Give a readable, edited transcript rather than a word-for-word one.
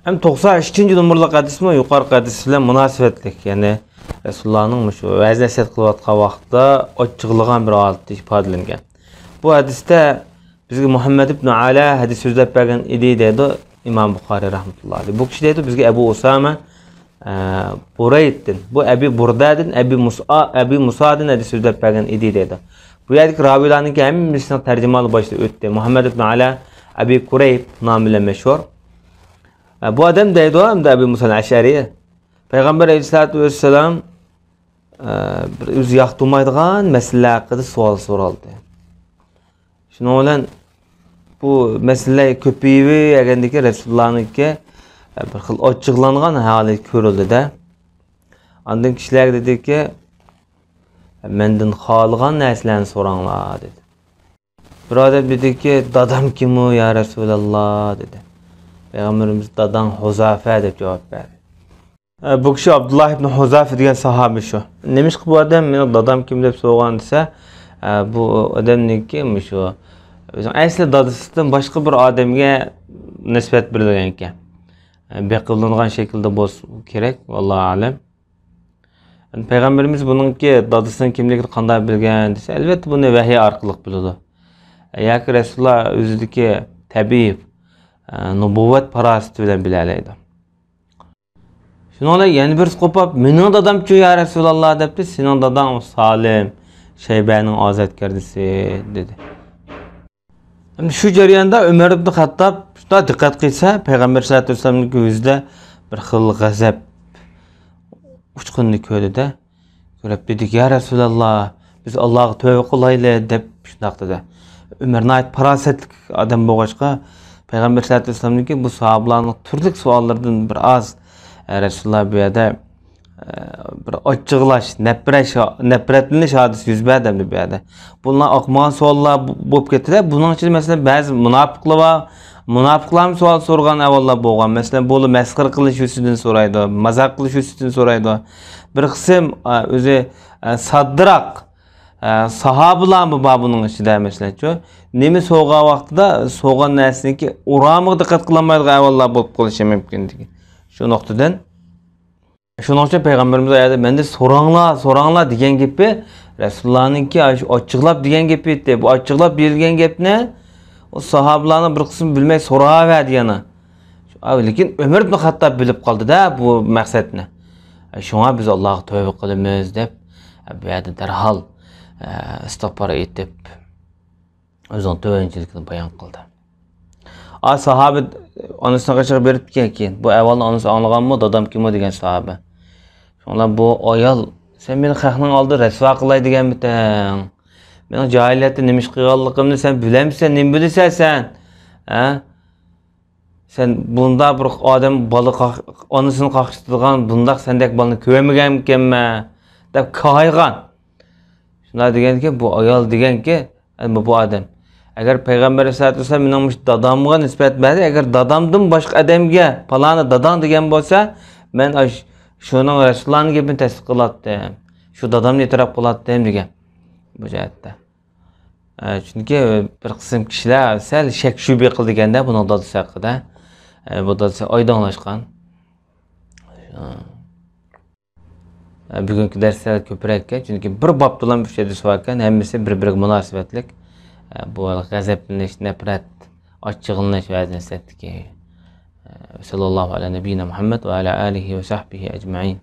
Hem 93. numaralı hadis mi yukarı hadis bilen münasebetlik. Yani Resulullah'ın şu vəz nəsihət qılıbatqan vaxtda açıqlığan bir aletdə ifadelenген. Bu hadiste bizge Muhammed ibn Ala hadis sözləb bəgən idi dedi İmam Bukhari rahmetullahi. Bu kişi dedi bizge Ebu Usame Buraydin. Bu Ebi Burdadin, Ebi Musadin hadis sözləb bəgən idi dedi. Bu yedik ravilarının ki hemin birisine tercümalı başta öttü. Muhammed ibn Ala Ebi Kureyb namıyla meşhur. Bu adam deydi o hem de Ebu Musa Eş'ari. Peygamber Aleyhisselatü Vesselam bir öz yaxtılmaydıgan mesele hakkında sual soraldı. Şimdi olan bu mesele köpüyü egendeki Resulullah'ın ki bir xil açıqlanğan hali görüldü de. Ondan kişiler dedi ki menden xalığan nəslərini soranlar dedi. Bir adam dedi ki dadam kim o ya Resulallah dedi. Peygamberimiz dadan Huzafe deb cevap verdi. Bu kişi Abdullah ibn Huzafe degan sahabi şu. Nemiş ki bu adam meni dadam kim deb so'ragan desa, bu adamniki şu. Bizim asli dadısından başka bir adamga nisbat berilgan ekan. Beqildirilgan şekilde bo'lsa kerak, vallohu alam. Peygamberimiz bununki dadısının kimligini qanday bilgan desa, elbette bunu vahiy orqali biladi. Yoki Rasululloh o'zidagi tabiiy nubuvvat parasiti bilan bilalaydi. Şuningdek yana bir qo'pab, "Mening dadam-ku ya Rasululloh" debdi. "Sening dadang Salim, Shaybaning ozodkardisi" dedi. Endi shu jarayonda Umar ibn Xattob shunday diqqat qilsa, Payg'ambar sollallohu alayhi vasallamning ko'zida bir xil g'azab uchqunni ko'rdi-da. Ko'rib dedi, "Ya Rasululloh, biz Allohga tövbe qilaylik" deb shunday dedi. Umar nayt parasatlik odam bo'lg'achqa Peygamber sallallahu aleyhi ve sellem'deki bu sahabalarning turli savollardan bir az Resulullah bu yerda bir ochiqlash, nafratlanish hodisi yuz berdi bu yerda. Bunlar oqmagan savollar bo'lib ketdi. Buning ichida masalan ba'zi munofiqlar savol so'ragan avvallar bo'lgan. Masalan, bu masxir qilish ustidan so'raydi, mazaq qilish ustidan so'raydi. Bir qism o'zi saddiroq sahabalar bu babının içinde mesela nemi soğuğa vaxtida soğuğan nəsinki uramığı diqqat qılamaydığı əvvallar bo'lib qolishi mümkün deyil. Şu noktadan şunun için Peygamberimiz ayada "Mende soranglar" degan gepi Resulullah'ınki açıqlab degan gepi etti. Bu açıqlab berilgan gep ne? O sahabalarning bir qismi bilmay so'raverdi yana. Lekin Umar ibn Xattob bilib qoldi-da bu maqsadni. Şuna biz Allohga tövbe qilamiz deb bu yerda darhol istig'for etib o'zining tövbenchilikini bayon qildi. Sahabe onasına qachiq berib keyin bu avvalni onasi anglaganmi, dadam kim o degan sahabe. Şonlar bu ayol sen meni xalqning oldida rasvo qilay deganmisan. Mening jahiliyatda nima ish qilganligimni sen bilamsan, nima bilasan sen? Sen bunda bir odam bola onasini qaqishtirgan bundaq sendek bolani ko'rmaganmikanman deb qaygan. Shunday deganki bu ayol deganki bu adam. Agar Peygamber sallallohu alayhi vasallam mening dadamga nisbat berdi, agar dadamdan boshqa odamga palani dadang degan bo'lsa, men shuning Rasulullohning gapini tasdiq qilardim. Shu dadamni e'tirof qilardim degan bu jihatda. Chunki bir qism kishilar sal shak shubha qilganda buning dadasi haqida. Bu dadasi oydinlashgan. Bugungi darslar ko'proq chunki bir bob bilan bu yerda so'ragan hammasi bir-biriga munosabatlik. Bu g'azablanish, nafrat, ochiqlanish vaziyatdagi sallallohu alayhi nabiyina Muhammad va ala alihi va sahbihi ajma'in.